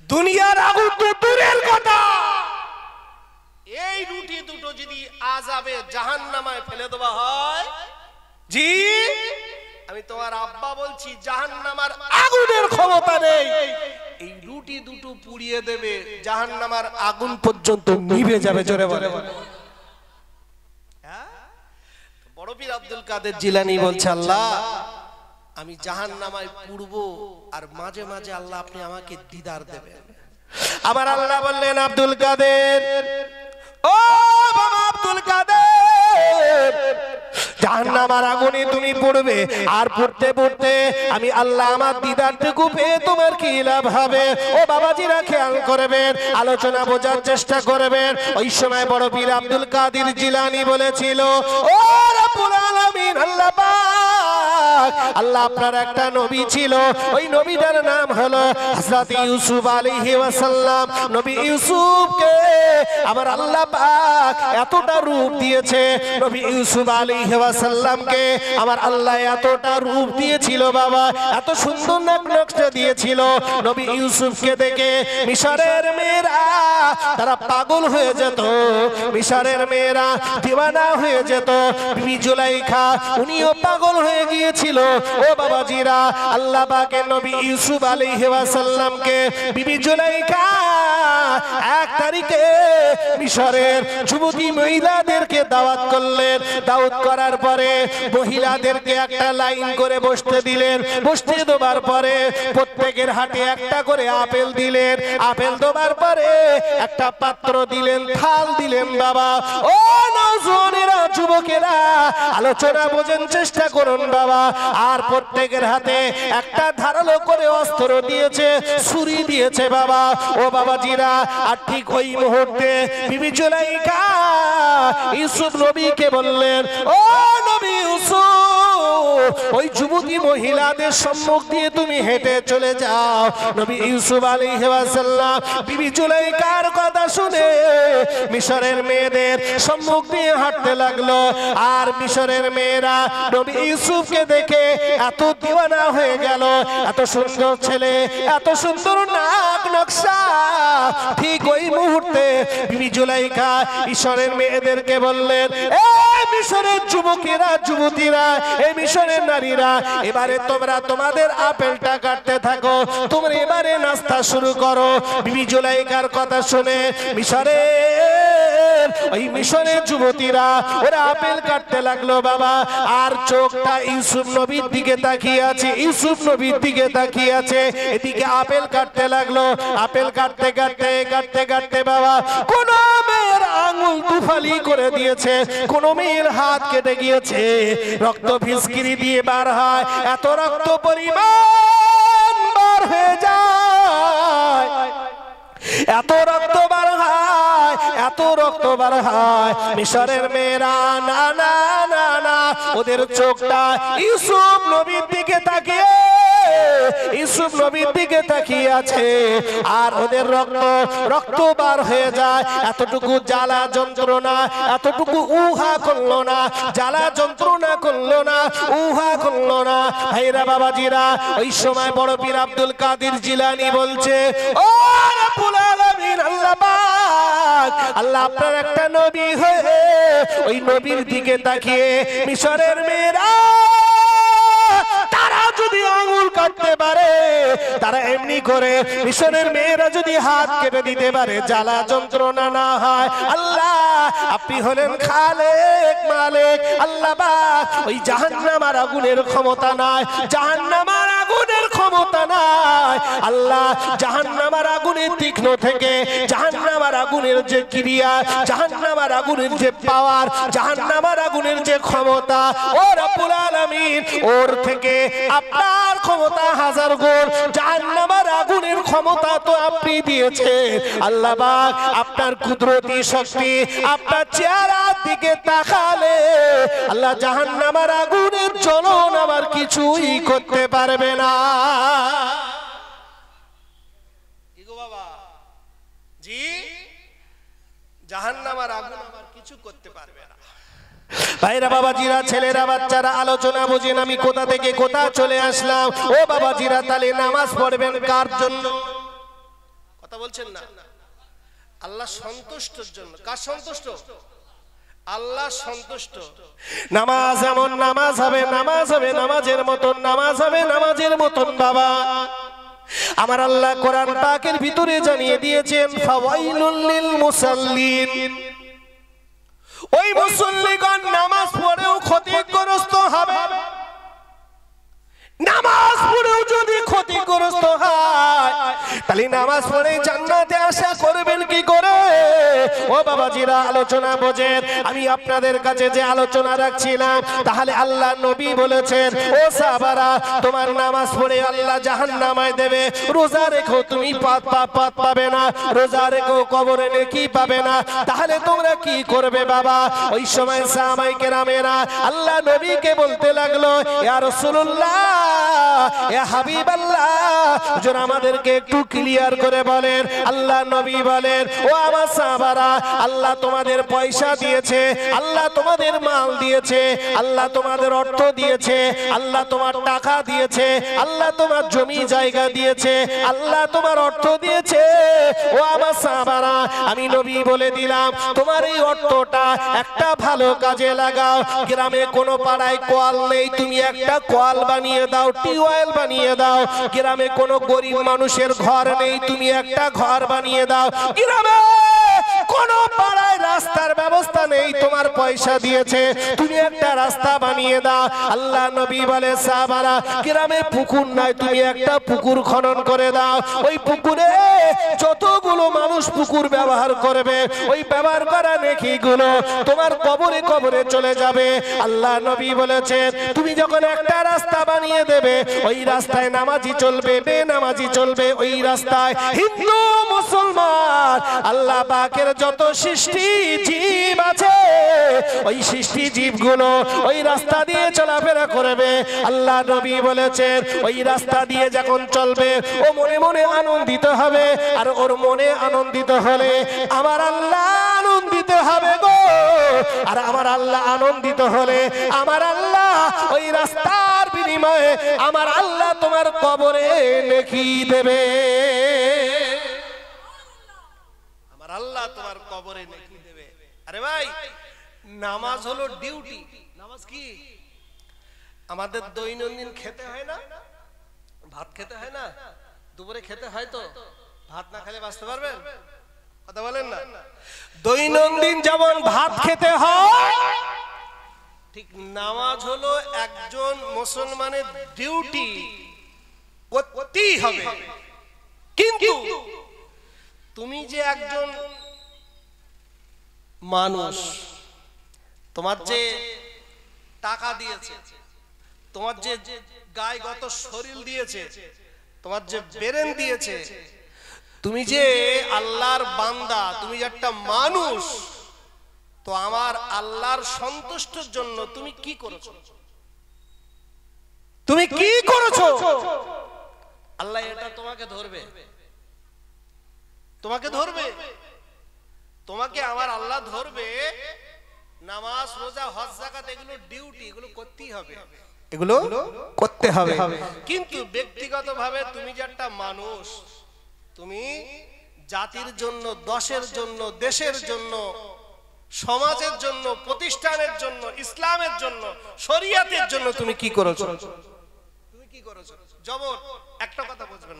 দুনিয়ার আগুন তো দূরের কথা, এই রুটি দুটো যদি আযাবে জাহান্নামে ফেলে দেওয়া হয়, জি আমি তোমার আব্বা বলছি জাহান্নামের আগুনের ক্ষমতা নেই, এই রুটি দুটো পুড়িয়ে দেবে, জাহান্নামের আগুন পর্যন্ত নিভে যাবে। জোরে বলে বড় পীর আব্দুল কাদের জিলানী বলছে, আল্লাহ আমি জাহান্নামায় পুড়ব, আর মাঝে মাঝে আল্লাহ আপনি আমাকে দিদার দেবেন। আবার আল্লাহ বললেন, আব্দুল কাদের, ও বাবা আব্দুল কাদের, জাহান্নামের আগুনে তুমি পড়বে, আর পড়তে পড়তে আমি আল্লাহ আমার দিদারটুকু পেয়ে তোমার কি লাভ হবে? ও বাবাজিরা খেয়াল করবেন, আলোচনা বোঝার চেষ্টা করবেন। ওই সময় বড় পীর আব্দুল কাদের জিলানী বলেছিল, ও রব্বুল আলামিন আল্লাহ পাক, আল্লাহ আপনার একটা নবী ছিল, ওই নবীটার নাম হলো হযরত ইউসুফ আলাইহিস সালাম। নবী ইউসুফকে আবার আল্লাহ পাক এতটা রূপ দিয়েছে, নবী ইউসুফ আলাইহিস সালামকে আমার আল্লাহ এতটা রূপ দিয়েছিল বাবা, এত সুন্দর নকশা দিয়েছিল, নবী ইউসুফকে দেখে মিশরের মেয়েরা তারা পাগল হয়ে যেত, মিশরের মেয়েরা দিওয়ানা হয়ে যেত। বিবি জুলাইখা উনিও পাগল হয়ে গিয়েছিল। ও বাবাজিরা, আল্লাহ পাকের নবী ইউসুফ আলাইহিস সালামকে বিবি জুলাইখা এক তারিখে মিশরের যুবতী মহিলাদেরকে দাওয়াত করলেন। দাওয়াত করার পরে মহিলাদেরকে একটা লাইন করে বসতে দিলেন। বসতে দেওয়ার পরে প্রত্যেকের হাতে একটা করে আপেল দিলেন। আপেল দেওয়ার পরে একটা পাত্র দিলেন, থাল দিলেন বাবা। ও নওজোয়ানেরা, যুবকেরা, আলোচনা বোঝার চেষ্টা করুন বাবা। আর প্রত্যেকের হাতে একটা ধারালো করে অস্ত্র দিয়েছে, ছুরি দিয়েছে বাবা। ও বাবাজিরা, আর ঠিক ওই মুহূর্তে বিবি জুলাইখা ইউসুফ নবীকে বললেন, ও নবী ইউসুফ, ওই যুবতী মহিলাদের সম্মুখ দিয়ে তুমি হেঁটে চলে যাও। নবী ইউসুফ আলাইহিস সালাম বিবি জুলাইখার কথা শুনে মিশরের মেয়েদের সম্মুখ দিয়ে হাঁটতে লাগলো। আর মিশরের মেয়েরা নবী ইউসুফকে দেখে এত দিওয়ানা হয়ে গেল, এত সুন্দর ছেলে, এত সুন্দর নাক নকশা। ঠিক ওই মুহূর্তে বিবি জুলাইখা মিশরের মেয়েদেরকে বললেন, এ মিশরের যুবকেরা, যুবতীরা, এই মিশরের নারীরা, এবারে তোমরা তোমাদের আপেলটা কাটতে থাকো, তোমরা এবারে নাস্তা শুরু করো। বিবি জুলাইখার কথা শুনে ওই মিশরের যুবতীরা ওরা আপেল কাটতে লাগলো বাবা। আর চোখটা ইউসুফ নবীর দিকে তাকিয়ে আছে, ইউসুফ নবীর দিকে তাকিয়ে আছে, এদিকে আপেল কাটতে লাগলো। আপেল কাটতে কাটতে কাটতে কাটতে বাবা, কোন মেয়ের আঙুল তুফালি করে দিয়েছে, কোন মেয়ের হাত কেটে গিয়েছে, রক্ত ফিসকিরি দিয়ে বার হয়, এত রক্ত পরিমাণ বার হয়ে যায়, এত রক্ত বার হয়, এত রক্ত বার হয়। মিশরের মেয়েরা না না না না, ওদের চোখটা ইউসুফ নবীর দিকে তাকিয়ে, ইউসুফ নবীর দিকে তাকিয়ে আছে। আর ওদের রক্ত বার হয়ে যায়। এতটুকু জ্বালা যন্ত্রণা, এতটুকু উহা করলো না, জ্বালা যন্ত্রণা করলো না, উহা করলো না। ভাইরা বাবাজিরা, ওই সময় বড় পীর আব্দুল কাদের জিলানী বলছে, ও রব্বুল আলামিন আল্লাহ পাক, আল্লাহ আপনার একটা নবী হয়ে ওই নবীর দিকে তাকিয়ে মিশরের মেয়েরা তারা যদি আঙুল কাটতে পারে, তারা এমনি করে মিশরের মেয়েরা যদি হাত কেটে দিতে পারে জ্বালা যন্ত্রণা না হয়। আল্লাহ আপনি হলেন খালেক মালিক। আল্লাহ পাক ওই জাহান্নামের আগুনের ক্ষমতা নাই, জাহান্নামের আগুনের ক্ষমতা নাই। আল্লাহ জাহান্নামের আগুনের তীক্ষ্ণ থেকে, জাহান্নামের আগুনের যে ক্রিয়া, জাহান্নামের আগুনের যে পাওয়ার, জাহান্নামের আগুনের যে ক্ষমতা, ও রব্বুল আলামিন ওর থেকে আপনার ক্ষমতা হাজার গুণ। জাহান্নামের আগুনের ক্ষমতা তো আপনি দিয়েছেন আল্লাহ পাক। আপনার কুদরতি শক্তি, আপনার চেহারার দিকে তাকালে আল্লাহ জাহান্নামের আগুনের জ্বলন আবার কিছুই করতে পারবে না। জি, জাহান্নামের আগুন আবার কিছু করতে পারবে না। ভাইরা বাবাজিরা, ছেলেরা বাচ্চারা, আলোচনা বুঝেন আমি কোথা থেকে কোথা চলে আসলাম। ও বাবাজিরা, তাহলে নামাজ পড়বেন কার জন্য? কথা বলছেন না? আল্লাহ সন্তুষ্টর জন্য। কার সন্তুষ্ট? আল্লাহ সন্তুষ্ট। নামাজ এমন নামাজ হবে, নামাজ হবে নামাজের মতন, নামাজ হবে নামাজের মতন। বাবা আমার আল্লাহ কোরআন পাকের ভিতরে জানিয়ে দিয়েছেন ফাওয়াইলুল লিল মুসাল্লিন। ওই মুসল্লিগণ নামাজ পড়েও ক্ষতিগ্রস্ত হবে। নামাজ পড়েও যদি ক্ষতিগ্রস্ত হয় তাহলে নামাজ পড়ে জান্নাতে আশা করবেন কি করে? ও বাবাজিরা, আলোচনা বোঝেন। আমি আপনাদের কাছে যে আলোচনা রাখছিলাম, তাহলে আল্লাহ নবী বলেছেন ও সাহাবারা, তোমার নামাজ পড়ে আল্লাহ জাহান্নামায় দেবে। রোজা রেখো তুমি পাপ পাবে না, রোজা রেখো কবরে নেকি পাবে না। তাহলে তোমরা কি করবে বাবা? ওই সময় সাহাবায়ে কেরামেরা আল্লাহ নবীকে বলতে লাগলো, ইয়া রাসূলুল্লাহ, ইয়া হাবিবাল্লাহ, হুজুর আমাদেরকে একটু ক্লিয়ার করে বলেন। আল্লাহ নবী বলেন, ও আমার সাহাবারা, আল্লাহ তোমাদের পয়সা দিয়েছে, আল্লাহ তোমাদের মাল দিয়েছে, আল্লাহ তোমাদের অর্থ দিয়েছে, আল্লাহ তোমার টাকা দিয়েছে, আল্লাহ তোমার জমি জায়গা দিয়েছে, আল্লাহ তোমার অর্থ দিয়েছে। ও আমার সাহাবারা, আমি নবী বলে দিলাম, তোমার এই অর্থটা একটা ভালো কাজে লাগাও। গ্রামে কোনো পাড়ায় কল নেই, তুমি একটা কল বানিয়ে দাও, টিউবওয়েল বানিয়ে দাও। গ্রামে কোনো গরিব মানুষের ঘর নেই, তুমি একটা ঘর বানিয়ে দাও। গ্রামে কোনো পাড়ায় রাস্তার ব্যবস্থা নেই, তোমার পয়সা দিয়েছে, তুমি একটা রাস্তা বানিয়ে দাও। আল্লাহ নবী বলে, সাহাবারা, গ্রামে পুকুর নাই, তুমি একটা পুকুর খনন করে দাও। ওই পুকুরে যতগুলো মানুষ পুকুর ব্যবহার করবে, ওই ব্যবহার করা নেকিগুলো তোমার কবরে কবরে চলে যাবে। আল্লাহ নবী বলেছেন, তুমি যখন একটা রাস্তা বানিয়ে দেবে, ওই রাস্তায় নামাজি চলবে, বেনামাজি চলবে, ওই রাস্তায় হিন্দু মুসলমান আল্লাহ পাকের যত সৃষ্টি জীব আছে, ওই সৃষ্টি জীবগুলো ওই রাস্তা দিয়ে চলাফেরা করবে। আল্লাহ নবী বলেছেন, ওই রাস্তা দিয়ে যখন চলবে, ও মনে মনে আনন্দিত হবে, আর ওর মনে আনন্দিত হলে আমার আল্লাহ আনন্দিত হবে গো। আর আমার আল্লাহ আনন্দিত হলে আমার আল্লাহ ওই রাস্তার বিনিময়ে আমার আল্লাহ তোমার কবরে নেকি দেবে। আমার আল্লাহ তোমার কবরে নেকি দেবে। আরে ভাই, নামাজ হলো ডিউটি। নামাজ কি আমাদের দৈনন্দিন খেতে হয় না? ভাত খেতে হয় না? দুপুরে খেতে হয় তো? ভাত না খেলে বাঁচতে পারবেন? কথা বলেন না? দৈনন্দিন যেমন ভাত খেতে হয়, ঠিক নামাজ হলো একজন মুসলমানের ডিউটি, করতেই হবে। কিন্তু তুমি যে একজন মানুষ, তোমার যে টাকা দিয়েছে, তোমার যে গায়গত শরীর দিয়েছে, তোমার যে ব্রেন দিয়েছে, তুমি যে আল্লাহর বান্দা, তুমি যে একটা মানুষ, তো আমার আল্লাহর সন্তুষ্টির জন্য তুমি কি করেছো? তুমি কি করেছো? আল্লাহ এটা তোমাকে ধরবে, তোমাকে ধরবে, তোমাকে আমার আল্লাহ ধরবে। নামাজ, রোজা, হজ, যাকাত এগুলো ডিউটি, এগুলো করতেই হবে, এগুলো করতে হবে। কিন্তু ব্যক্তিগতভাবে তুমি যে একটা মানুষ, তুমি জাতির জন্য, দশের জন্য, দেশের জন্য, সমাজের জন্য, প্রতিষ্ঠানের জন্য, ইসলামের জন্য, শরিয়াতের জন্য তুমি কি করেছো? তুমি কি করেছো? জবর। একটা কথা বুঝবেন,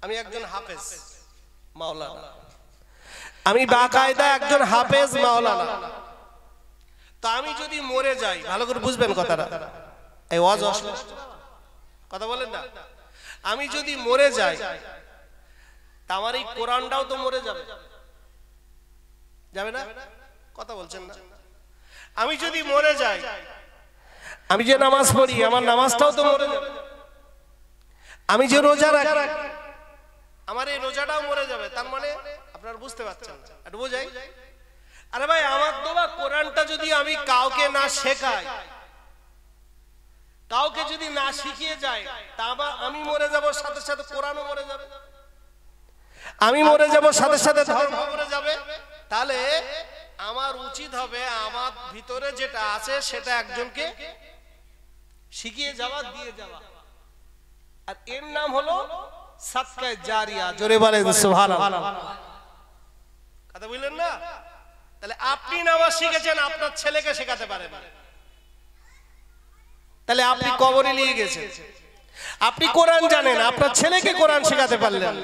আমি একজন হাফেজ মাওলানা, আমি বাকায়দা একজন হাফেজ মাওলানা। তো আমি যদি মরে যাই, ভালো করে বুঝবেন কথাটা, এই ওয়াজ আসলে কথা বলেন না, আমি যদি মরে যাই তা আমার এই কোরআনটাও তো মরে যাবে, যাবে না? কথা বলছেন না? আমি যদি মরে যাই, আমি যে নামাজ পড়ি আমার নামাজটাও তো মরে যাবে, আমি যে রোজা রাখি আমার এই রোজাটাও মরে যাবে। তার মানে আপনারা বুঝতে পারছেন না, একটু বোঝাই। আরে ভাই, আমার তো বা কোরআনটা যদি আমি কাউকে না শেখাই, কাউকে যদি না শিখিয়ে যাই, তা আমি মরে যাব, সাথে সাথে কোরআনও মরে যাবে, আমি মরে যাব, সাথে সাথে ধর্ম মরে যাবে। তাহলে আমার উচিত হবে আমার ভিতরে যেটা আছে সেটা একজনকে শিখিয়ে যাওয়া, দিয়ে যাওয়া, আর এর নাম হলো সাদকায়ে জারিয়া। জোরে বলেন সুবহানাল্লাহ। কথা বুঝলেন না? তাহলে আপনি নামাজ শিখেছেন, আপনার ছেলেকে শেখাতে পারেন, তাহলে আপনি কবরে নিয়ে গেছেন। আপনি কোরআন জানেন, আপনার ছেলেকে কোরআন শেখাতে পারলেন,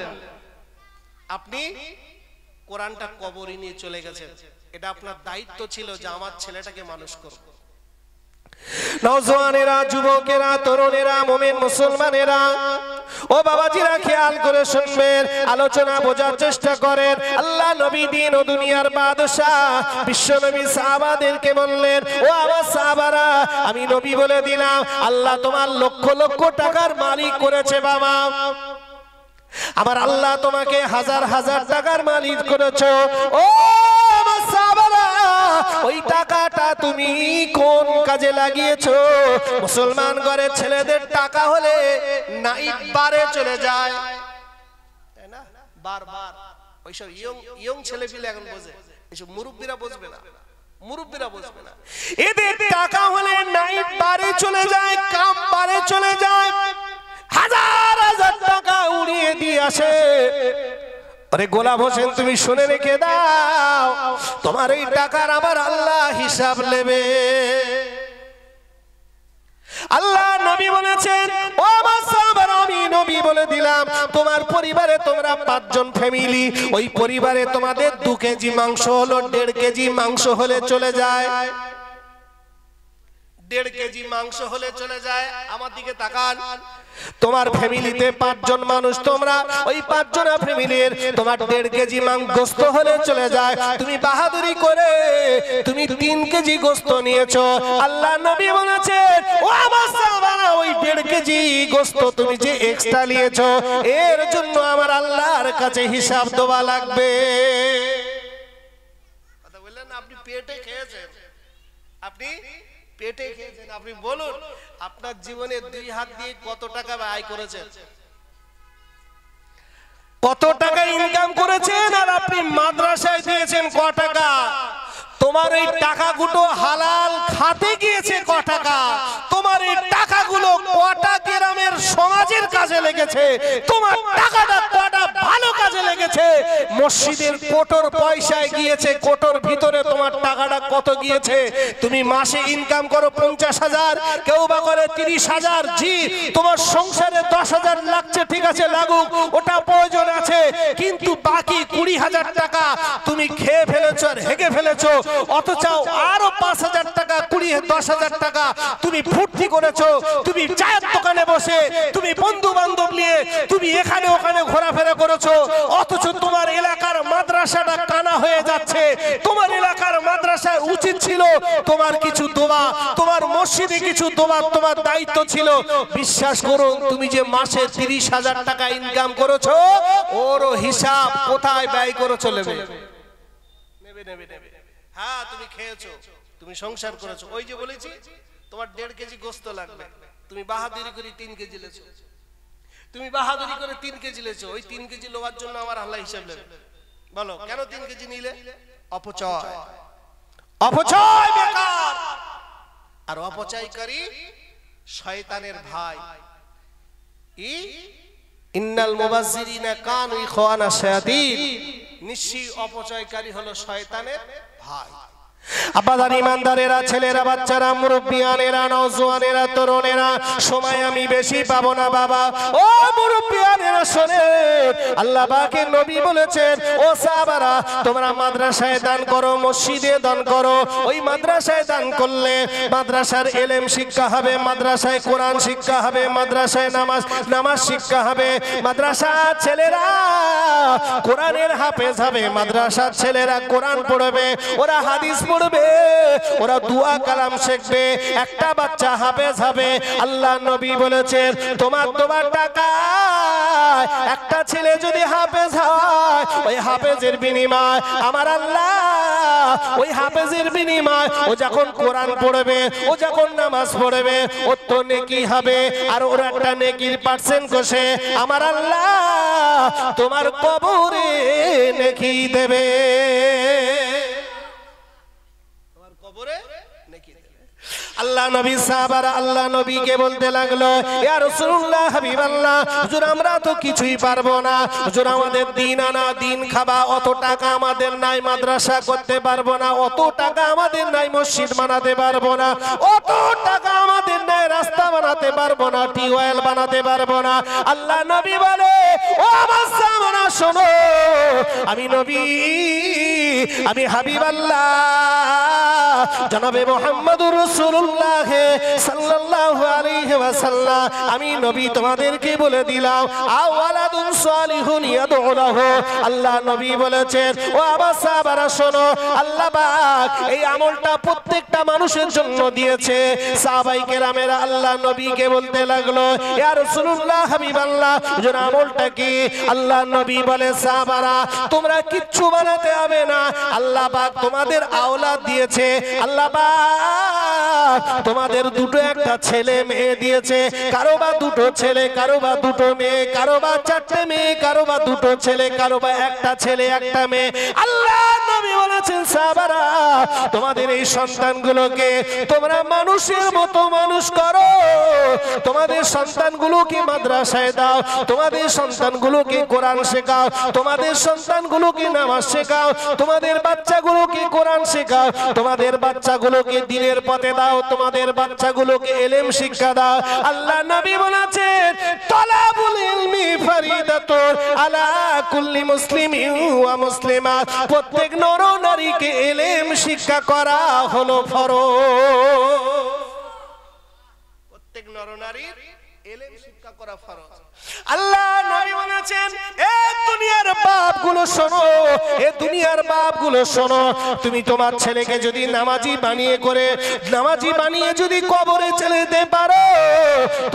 আপনি কোরআনটা কবরে নিয়ে চলে গেছেন। এটা আপনার দায়িত্ব ছিল যে আমার ছেলেটাকে মানুষ করব। নওজওয়ানেরা, যুবকেরা, তরুণেরা, মুমিন মুসলমানেরা, ও বাবাজিরা, খেয়াল করে শুনবেন, আলোচনা বোঝার চেষ্টা করেন। আল্লাহ নবী দিন ও দুনিয়ার বাদশা বিশ্ব নবী সাহাবাদেরকে বললেন, ও আমার সাহাবারা, আমি নবী বলে দিলাম, আল্লাহ তোমার লক্ষ লক্ষ টাকার মালিক করেছে বাবা। আমার আল্লাহ তোমাকে হাজার হাজার টাকার মালিক করেছো। ও আমার সাহাবারা, ওই টাকাটা তুমি কোন কাজে লাগিয়েছো? মুসলমান ঘরের ছেলেদের টাকা হলে নাইট বারে চলে যায়, তাই না? বারবার ওইসব ইয়ং ছেলে পিলে এখন বোঝে, এইসব মুরব্বীরা বুঝবে না, মুরব্বীরা বুঝবে না। এদের টাকা হলে নাইট বারে চলে যায়, কাম বারে চলে যায়, হাজার হাজার টাকা উড়িয়ে দিয়ে আসে। আরে গোলাম হোসেন, তুমি শুনে রেখে দাও, তোমার এই টাকার আমার আল্লাহ হিসাব নেবে। আল্লাহ নবী বলেছেন, ও আমার সাহাবারা, আমি নবী বলে দিলাম, তোমার পরিবারে তোমরা 5 জন ফ্যামিলি, ওই পরিবারে তোমাদের 2 কেজি মাংস হলো 1.5 কেজি মাংস হলে চলে যায়, 1.5 কেজি মাংস হলে চলে যায়। আমার দিকে তাকান, তোমার ফ্যামিলিতে 5 জন মানুষ, তোমরা ওই 5 জনের ফ্যামিলির তোমার 1.5 কেজি গোশত হলে চলে যায়। তুমি বাহাদুরি করে তুমি 3 কেজি গোশত নিয়েছো। আল্লাহ নবী বলেছেন, ও আমার সাহাবারা, ওই 1.5 কেজি গোশত তুমি যে এক্সট্রা নিয়েছো, এর জন্য আমার আল্লাহর কাছে হিসাব দেওয়া লাগবে। কথা বললেন না? আপনি পেটে খেয়েছেন, আপনি পেটে খেয়েছেন। আপনি বলুন, আপনার জীবনে 2 হাত দিয়ে কত টাকা আয় করেছেন, কত টাকা ইনকাম করেছেন, আর আপনি মাদ্রাসায় দিয়েছেন ক টাকা? তোমার এই টাকাগুলো হালাল খাতে গিয়েছে ক টাকা? তোমার এই টাকাগুলো কটা গ্রামের সমাজের কাজে লেগেছে? তোমার টাকাটা কটা ভালো কাজে লেগেছে? মসজিদের কোটোর পয়সায় গিয়েছে, কোটোর ভিতরে তোমার টাকাটা কত গিয়েছে? তুমি মাসে ইনকাম করো 50,000, কেউ বা করে 30,000, জি তোমার সংসারে 10,000 লাগছে, ঠিক আছে লাগুক, ওটা প্রয়োজন আছে, কিন্তু বাকি 20,000 টাকা তুমি খেয়ে ফেলেছো আর হেগে ফেলেছো। অথচ আরো 5,000 টাকা, 10,000 টাকা তুমি ফুর্তি করেছো, তুমি চায়ের দোকানে বসে, তুমি বন্ধু বান্ধব নিয়ে তুমি এখানে ওখানে ঘোরাফেরা করেছো। অথচ তোমার এলাকার মাদ্রাসাটা কানা হয়ে যাচ্ছে। তোমার এলাকার মাদ্রাসায় উচিত ছিল তোমার কিছু দোয়া, তোমার মসজিদে কিছু দোয়া তোমার দায়িত্ব ছিল। বিশ্বাস করুন, তুমি যে মাসে 30,000 টাকা ইনকাম করেছো, ওরও হিসাব কোথায় ব্যয় করেছো নেবে। হ্যাঁ, তুমি খেয়েছো, তুমি সংসার করেছো। ওই যে বলেছি তোমার 1.5 কেজি গোশত লাগবে, তুমি বাহাদুরি করে 3 কেজি লেছো, তুমি বাহাদুরি করে 3 কেজি লেছো। ওই 3 কেজি লোয়ার জন্য আমার আল্লাহ হিসাব নেবে। বলো কেন 3 কেজি নিলে? অপচয়, অপচয় বেকার। আর অপচয়কারী শয়তানের ভাই। ইন্নাল মুবাজ্জিরিনা কানু ইখওয়ানা শায়াতিন, নিশ্চয়ই অপচয়কারী হলো শয়তানের ভাই। আব্বাজান ইমানদারেরা, ছেলেরা, বাচ্চারা, মুরব্বিয়ানেরা, নওজোয়ানেরা, তরুণেরা, সময় আমি বেশি পাবো না বাবা। ও মুরব্বিয়ানেরা শোনেন, আল্লাহ পাকের নবী বলেছেন, ও সাহাবারা তোমরা মাদ্রাসায় দান করো, মসজিদে দান করো। ওই মাদ্রাসায় দান করলে মাদ্রাসার ইলম শিক্ষা হবে, মাদ্রাসায় কোরআন শিক্ষা হবে, মাদ্রাসায় নামাজ শিক্ষা হবে। মাদ্রাসার ছেলেরা কোরআনের হাফেজ হবে, মাদ্রাসার ছেলেরা কোরআন পড়বে, ওরা হাদিস পড়বে, ওরা দুয়া কালাম শিখবে। একটা বাচ্চা হাফেজ হবে। আল্লাহ নবী বলেছেন, তোমার টাকা একটা ছেলে যদি হাফেজ হয়, ওই হাফেজের বিনিময় আমার আল্লাহ, ওই হাফেজের বিনিময় ও যখন কোরআন পড়বে, ও যখন নামাজ পড়বে, ওর তো নেকি হবে। আর ওর একটা নেকির পার্সেন্ট কষে আমার আল্লাহ তোমার কবরে নেকি দেবে, তোমার কবরে নেকি দেবে। আল্লাহ নবী সাহাবারা আল্লাহ নবীকে বলতে লাগলো, ইয়া রাসূলুল্লাহ, হাবিবাল্লাহ, হুজুর আমরা তো কিছুই পারবো না, হুজুর আমাদের দিন আনা দিন খাবা অত টাকা আমাদের নাই, মাদ্রাসা করতে পারবো না, অত টাকা আমাদের নাই, মসজিদ বানাতে পারবো না, অত টাকা আমাদের নাই, রাস্তা বানাতে পারবো না, টিউবওয়েল বানাতে পারবো না। আল্লাহ নবী বলে, ও আমার সামনে শোনো, আমি নবী, আমি হাবিবাল্লাহ জনাবে মুহাম্মদুর রাসূলুল্লাহ সাল্লাল্লাহু আলাইহি ওয়াসাল্লাম, আমি নবী তোমাদেরকে বলে দিলাম, আওয়ালাদুন সালিহুন ইয়াদউ লাহু। আল্লাহ নবী বলেছেন, ও আবা সাহাবারা শোনো, আল্লাহ পাক এই আমলটা প্রত্যেকটা মানুষের জন্য দিয়েছে। সাহাবায়ে কেরামেরা আল্লাহ নবীকে বলতে লাগলো, ইয়া রাসূলুল্লাহ, হাবিবাল্লাহ, হুজুর আমলটা কি? আল্লাহ নবী বলে, সাহাবারা তোমরা কিচ্ছু বানাতে হবে না, আল্লাহ পাক তোমাদের আওলাদ দিয়েছে, আল্লাহ পাক তোমাদের দুটো একটা ছেলে মেয়ে দিয়েছে, কারো বা দুটো ছেলে, কারো বা দুটো মেয়ে, কারো বা চারটে মেয়ে, কারো বা দুটো ছেলে, কারো বা একটা ছেলে একটা মেয়ে। আল্লাহ নবী বলেছেন, সাহাবারা তোমাদের এই সন্তানগুলোকে তোমরা মানুষের মতো মানুষ করো, তোমাদের সন্তানগুলোকে মাদ্রাসায় দাও, তোমাদের সন্তানগুলোকে কোরআন শেখাও, তোমাদের সন্তানগুলোকে নামাজ শেখাও, তোমাদের বাচ্চাগুলোকে কোরআন শেখাও, তোমাদের বাচ্চাগুলোকে দ্বীনের পথে দাও, তোমাদের বাচ্চাগুলোকে ইলম শিক্ষা দাও। আল্লাহ নবী বলেছেন, তালাবুল ইলমি ফরিদাতুন আলা কুল্লি মুসলিমিন ওয়া মুসলিমাত, প্রত্যেক নর নারীকে ইলম শিক্ষা করা হলো ফরজ, প্রত্যেক নর নারীর ইলম শিক্ষা করা ফরজ। আল্লাহ নবী বলেছেন, এ দুনিয়ার বাপগুলো শোনো, এ দুনিয়ার বাপগুলো শোনো, তুমি তোমার ছেলেকে যদি নামাজি বানিয়ে যদি কবরে চলে যেতে পারো,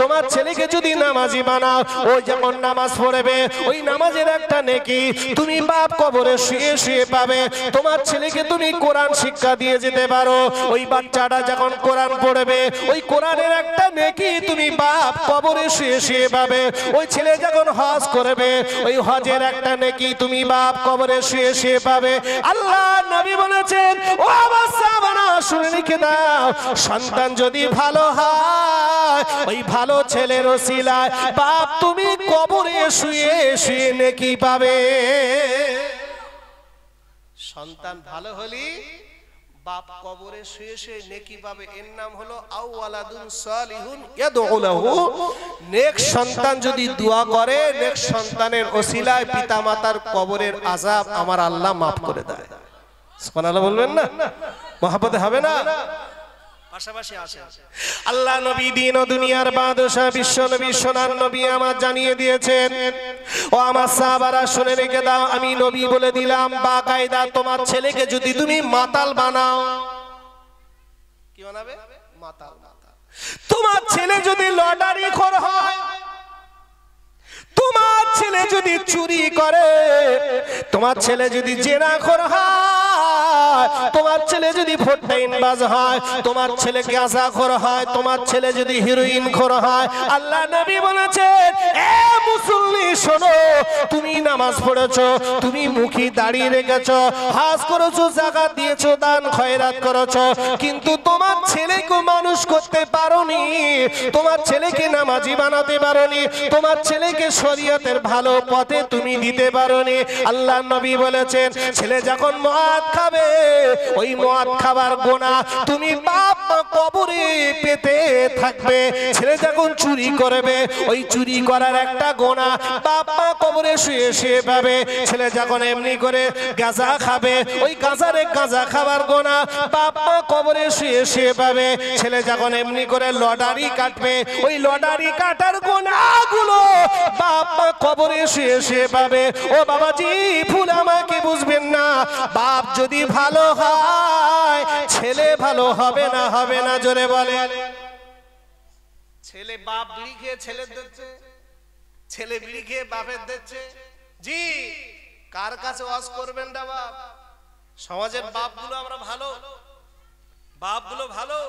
তোমার ছেলেকে যদি নামাজি বানাও, ও যেমন নামাজ পড়বে, ওই নামাজের একটা নেকি তুমি বাপ কবরে শুয়ে শুয়ে পাবে। তোমার ছেলেকে তুমি কোরআন শিক্ষা দিয়ে যেতে পারো, ওই বাচ্চাটা যখন কোরআন পড়বে, ওই কোরআনের একটা নেকি তুমি বাপ কবরে শুয়ে শুয়ে পাবে। ওই ছেলে যখন হজ করবে, ওই হজের একটা নেকি তুমি বাপ কবরে শুয়ে শুয়ে পাবে। আল্লাহ নবী বলেছেন, ও আমার সাহাবারা শুনে রেখে দাও, সন্তান যদি ভালো হয়, ওই ভালো ছেলের ওসিলায় বাপ তুমি কবরে শুয়ে শুয়ে নেকি পাবে। সন্তান ভালো হলি বাপ কবরে শুয়ে শুয়ে নেকি পাবে, এর নাম হলো আওয়ালাদুন সালিহুন ইয়াদউ লাহু। নেক সন্তান যদি দোয়া করে, নেক সন্তানের ওসিলায় পিতামাতার কবরের আযাব আমার আল্লাহ maaf করে দেয়। সুবহানাল্লাহ বলবেন না? মহব্বতে হবে না? পাশাপাশি আসে আল্লাহ নবী দিন ও দুনিয়ার বাদশা বিশ্ব নবী সোনার নবী আমার জানিয়ে দিয়েছেন, ও আমার সাহাবারা শুনে রেখে দাও, আমি নবী বলে দিলাম, বাকায়দা তোমার ছেলেকে যদি তুমি মাতাল বানাও, কি বানাবে? মাতাল। তোমার ছেলে যদি লটারি খোর হয়, তোমার ছেলে যদি চুরি করে, তোমার ছেলে যদি জেনাখোর হয়, তোমার ছেলে যদি ফোরটাইনবাজ হয়, তোমার ছেলে গাঁজাখোর হয়, তোমার ছেলে যদি হিরোইন খোর হয়, আল্লাহ নবী বলেছেন, এ মুসল্লি শোনো, তুমি নামাজ পড়েছো, তুমি মুখী দাঁড়িয়ে রেখেছো, হজ করেছো, যাকাত দিয়েছো, দান খয়রাত করেছো, কিন্তু তোমার ছেলেকে মানুষ করতে পারোনি, তোমার ছেলেকে নামাজি বানাতে পারোনি, তোমার ছেলেকে শরীয়তের ভালো পথে তুমি দিতে পারোনি। আল্লাহ নবী বলেছেন, ছেলে যখন মদ খাবে, ওই মদ খাবার গোনা তুমি বাপ মা কবরে পেতে থাকবে। ছেলে যখন চুরি করবে ওই চুরি করার একটা গোনা বাপ মা কবরে শুয়ে শুয়ে পাবে। ছেলে যখন এমনি করে গাঁজা খাবে ওই গাঁজা খাবার গোনা বাপ মা কবরে শুয়ে শুয়ে পাবে। ছেলে যখন এমনি করে লটারি কাটবে ওই লটারি কাটার গোনাগুলো বাপ মা কবরে শুয়ে শুয়ে পাবে। ও বাবাজি ভুল আমাকে বুঝবেন না, বাপ যদি ভালো হয় ছেলে ভালো হবে না, হবে না? জোরে বলে। ছেলে বাপ বিড়ি খেয়ে ছেলে দিচ্ছে, ছেলে বিড়ি খেয়ে বাপের দিচ্ছে। জি কার কাছে ওয়াজ করবেন না বাপ? সমাজের বাপগুলো আমরা ভালো, বাপগুলো ভালো।